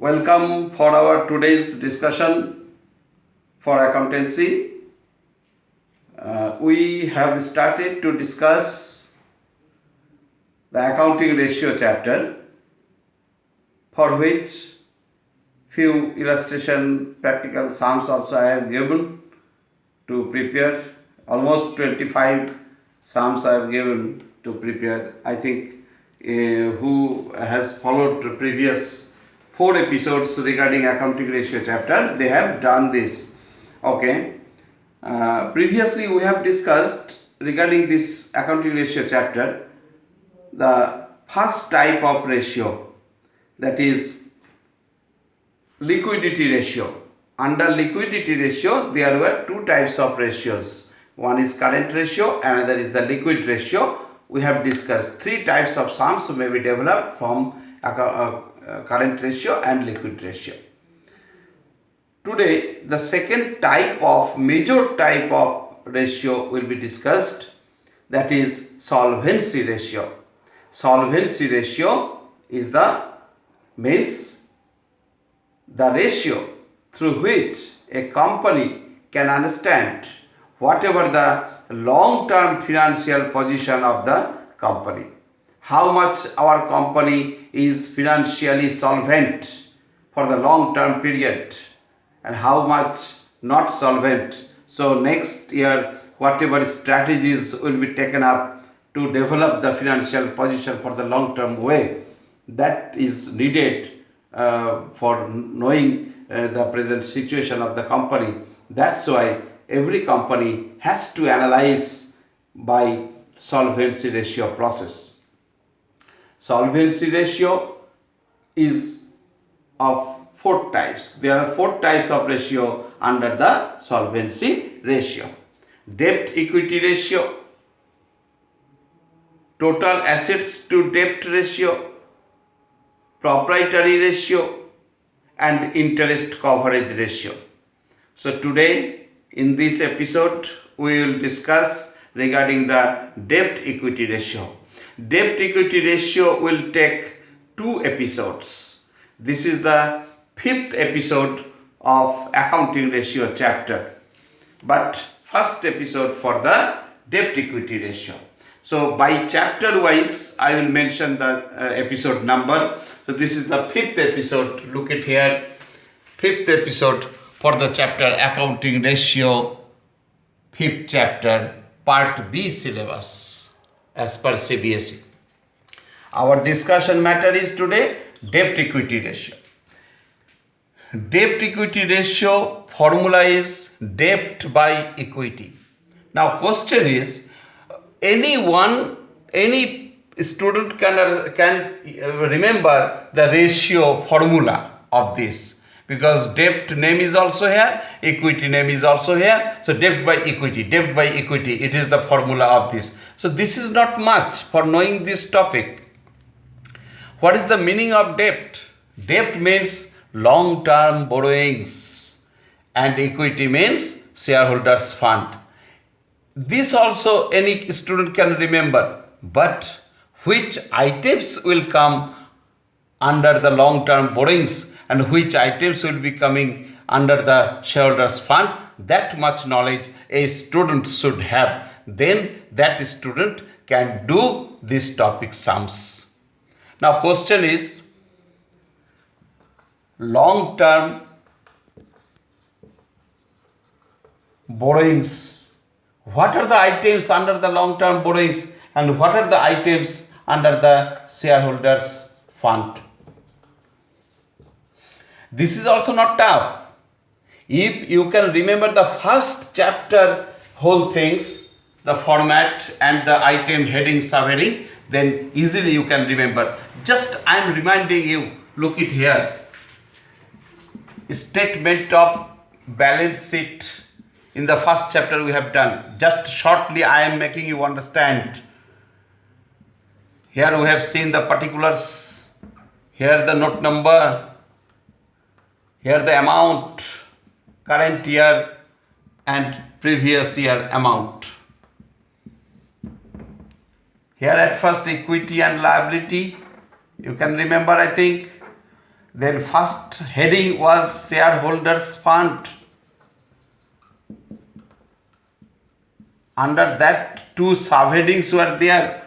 Welcome for our today's discussion for accountancy. We have started to discuss the accounting ratio chapter, for which few illustration practical sums also I have given to prepare. Almost 25 sums I have given to prepare. I think who has followed the previous 4 episodes regarding accounting ratio chapter, they have done this. Okay. Previously we have discussed regarding this accounting ratio chapter the first type of ratio, that is liquidity ratio. Under liquidity ratio there were 2 types of ratios. One is current ratio, another is the liquid ratio. We have discussed 3 types of sums may be developed from current ratio and liquid ratio. Today the second type of major type of ratio will be discussed, that is solvency ratio. Solvency ratio is the ratio through which a company can understand whatever the long-term financial position of the company. How much our company is financially solvent for the long-term period and how much not solvent. So next year whatever strategies will be taken up to develop the financial position for the long-term way, that is needed for knowing the present situation of the company. That's why every company has to analyze by solvency ratio process. Solvency ratio is of 4 types. There are 4 types of ratio under the solvency ratio. Debt equity ratio, total assets to debt ratio, proprietary ratio, and interest coverage ratio. So today in this episode we will discuss regarding the debt equity ratio. Debt equity ratio will take 2 episodes. This is the 5th episode of accounting ratio chapter, but first episode for the debt equity ratio. So by chapter wise I will mention the episode number. So this is the 5th episode. Look at here, 5th episode for the chapter accounting ratio, 5th chapter, part B syllabus as per cbse. Our discussion matter is today debt equity ratio. Debt equity ratio formula is debt by equity. Now question is, any student can remember the ratio formula of this, because debt name is also here, equity name is also here. So debt by equity, it is the formula of this. So this is not much for knowing this topic. What is the meaning of debt? Debt means long-term borrowings and equity means shareholders fund. This also any student can remember, but which items will come under the long-term borrowings and which items will be coming under the shareholders fund, that much knowledge a student should have. Then that student can do this topic sums. Now question is, long-term borrowings. What are the items under the long-term borrowings and what are the items under the shareholders fund? This is also not tough. If you can remember the first chapter whole things, the format and the item heading, subheading, then easily you can remember. Just I am reminding you, look it here. Statement of balance sheet in the first chapter we have done. Just shortly I am making you understand. Here we have seen the particulars. Here the note number. Here the amount, current year and previous year amount. Here at first equity and liability, you can remember I think. Then first heading was shareholders fund. Under that, two subheadings were there.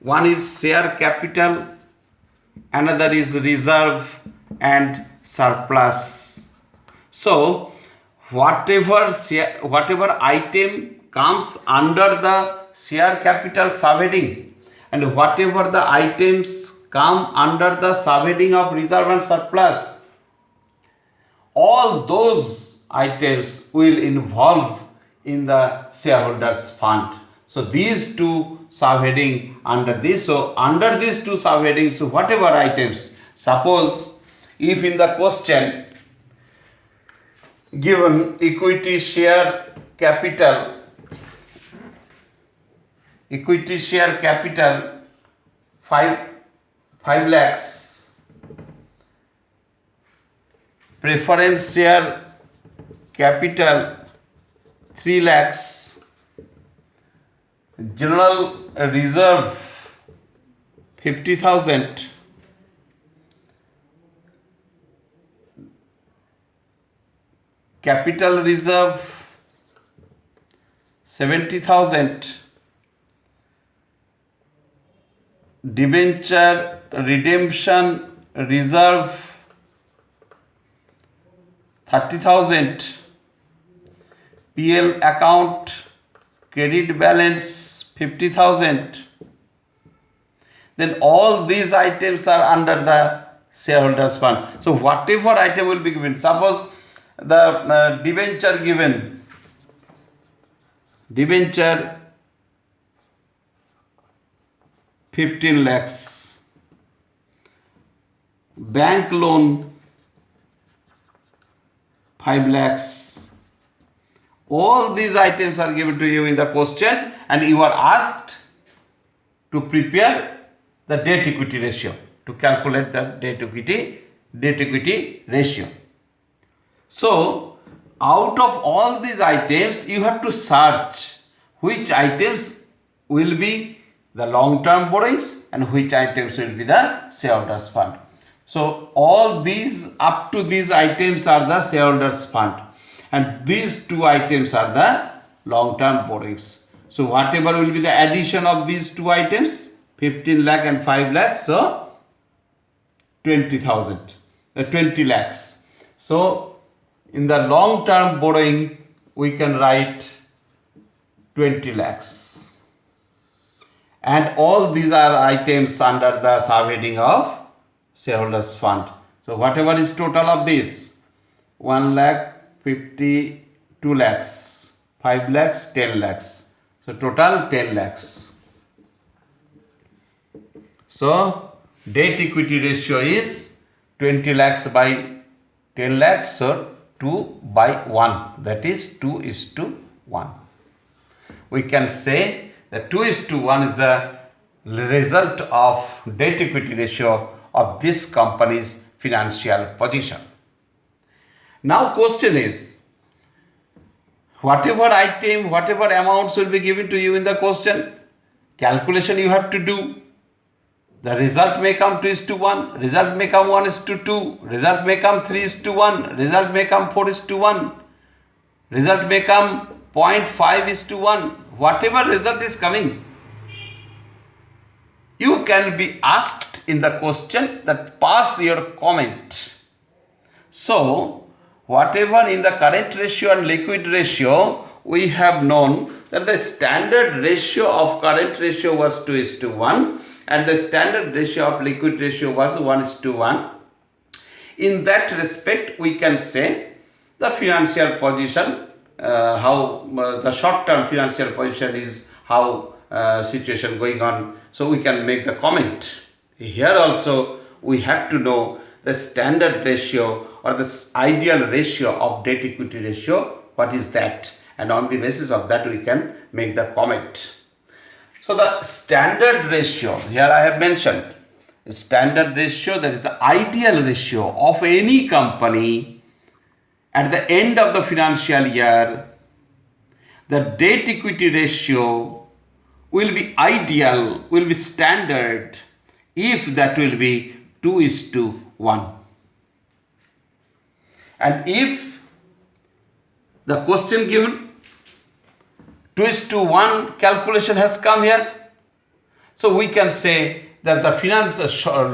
One is share capital, another is reserve and surplus. So whatever item comes under the share capital subheading and whatever the items come under the subheading of reserve and surplus, all those items will involve in the shareholders fund. So these two subheading under this. So under these two subheadings, so whatever items, suppose if in the question given equity share capital 5 lakhs, preference share capital 3 lakhs, general reserve 50,000, capital reserve 70,000, debenture redemption reserve 30,000, PL account credit balance 50,000. Then all these items are under the shareholders fund. So whatever item will be given, suppose the debenture given, debenture 15 lakhs, bank loan 5 lakhs. All these items are given to you in the question and you are asked to prepare the debt equity ratio, to calculate the debt equity ratio. So out of all these items you have to search which items will be the long term borrowings and which items will be the shareholders fund. So all these up to these items are the shareholders fund and these two items are the long term borrowings. So whatever will be the addition of these two items, 15 lakh and 5 lakhs, so 20 lakhs. So in the long term borrowing we can write 20 lakhs. And all these are items under the subheading of shareholders fund. So whatever is total of this, 1 lakh, 52 lakhs, 5 lakhs, 10 lakhs. So total 10 lakhs. So debt equity ratio is 20 lakhs by 10 lakhs, so 2/1, that is 2:1. We can say that 2:1 is the result of debt equity ratio of this company's financial position. Now question is, whatever item, whatever amounts will be given to you in the question, calculation you have to do. The result may come 2:1, result may come 1:2, result may come 3:1, result may come 4:1, result may come 0.5:1, whatever result is coming. You can be asked in the question that pass your comment. So whatever in the current ratio and liquid ratio, we have known that the standard ratio of current ratio was 2:1 and the standard ratio of liquid ratio was 1:1. In that respect, we can say the financial position, how the short-term financial position is, how situation going on. So we can make the comment. Here also we have to know the standard ratio or the ideal ratio of debt equity ratio, what is that, and on the basis of that we can make the comment. So the standard ratio, here I have mentioned, standard ratio, that is the ideal ratio of any company at the end of the financial year. The debt equity ratio will be ideal, will be standard if that will be 2:1. And if the question given 2:1 calculation has come here, so we can say that the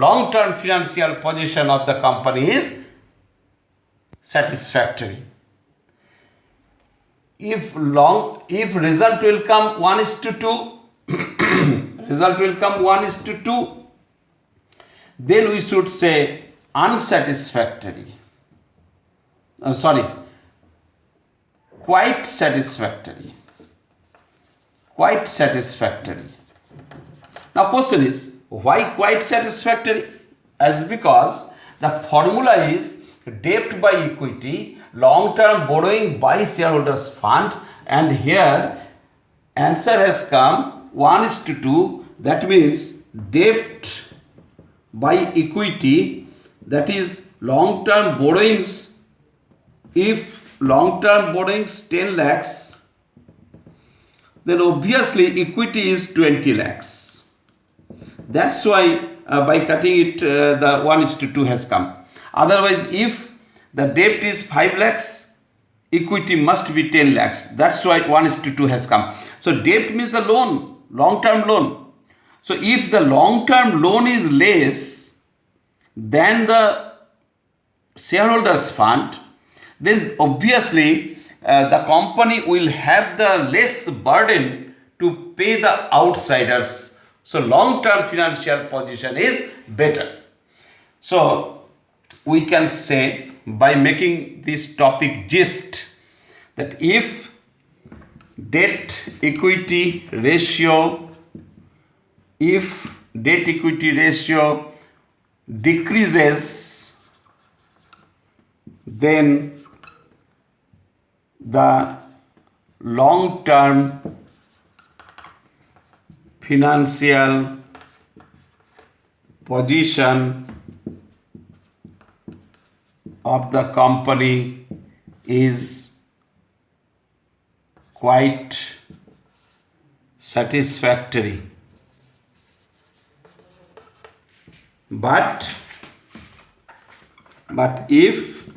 long-term financial position of the company is satisfactory. If result will come 1:2, result will come 1:2, then we should say unsatisfactory. Quite satisfactory. Quite satisfactory. Now question is, why quite satisfactory? As because the formula is debt by equity, long-term borrowing by shareholders fund, and here answer has come 1:2. That means debt by equity, that is long-term borrowings. If long-term borrowings 10 lakhs, then obviously equity is 20 lakhs. That's why by cutting it the 1:2 has come. Otherwise, if the debt is 5 lakhs, equity must be 10 lakhs. That's why 1:2 has come. So debt means the loan, long-term loan. So if the long-term loan is less than the shareholders fund, then obviously the company will have the less burden to pay the outsiders. So long-term financial position is better. So we can say, by making this topic gist, that if debt equity ratio decreases, then the long-term financial position of the company is quite satisfactory. But if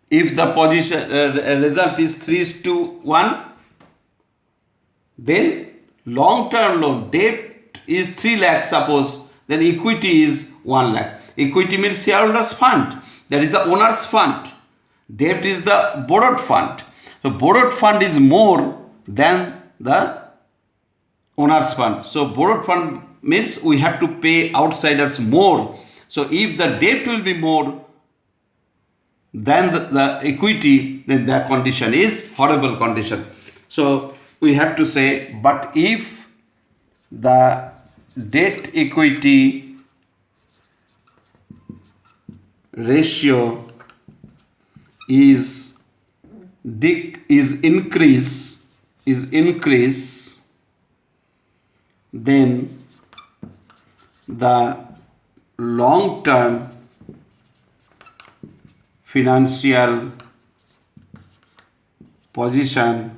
the position result is 3:1, then long-term loan debt is 3 lakhs, suppose, then equity is 1 lakh. Equity means shareholders fund, that is the owner's fund. Debt is the borrowed fund. So borrowed fund is more than the owner's fund. So borrowed fund means we have to pay outsiders more. So if the debt will be more than the equity, then that condition is horrible condition. So we have to say, but if the debt equity ratio is increase, then the long-term financial position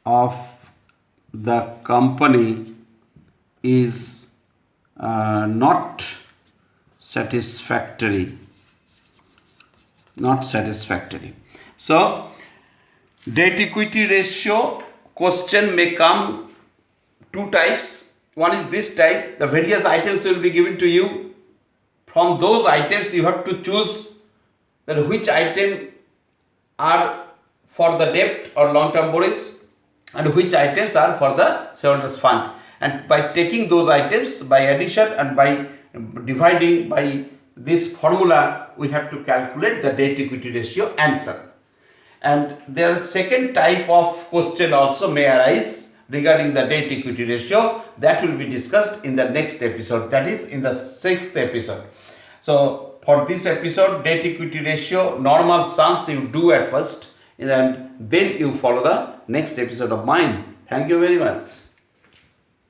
of the company is not satisfactory. So debt equity ratio question may come two types. One is this type, the various items will be given to you. From those items you have to choose that which item are for the debt or long-term borrowings and which items are for the shareholders fund. And by taking those items by addition and by dividing by this formula, we have to calculate the debt equity ratio answer. And there is second type of question also may arise regarding the debt equity ratio, that will be discussed in the next episode, that is in the 6th episode. So for this episode, debt equity ratio, normal sums you do at first, and then you follow the next episode of mine. Thank you very much.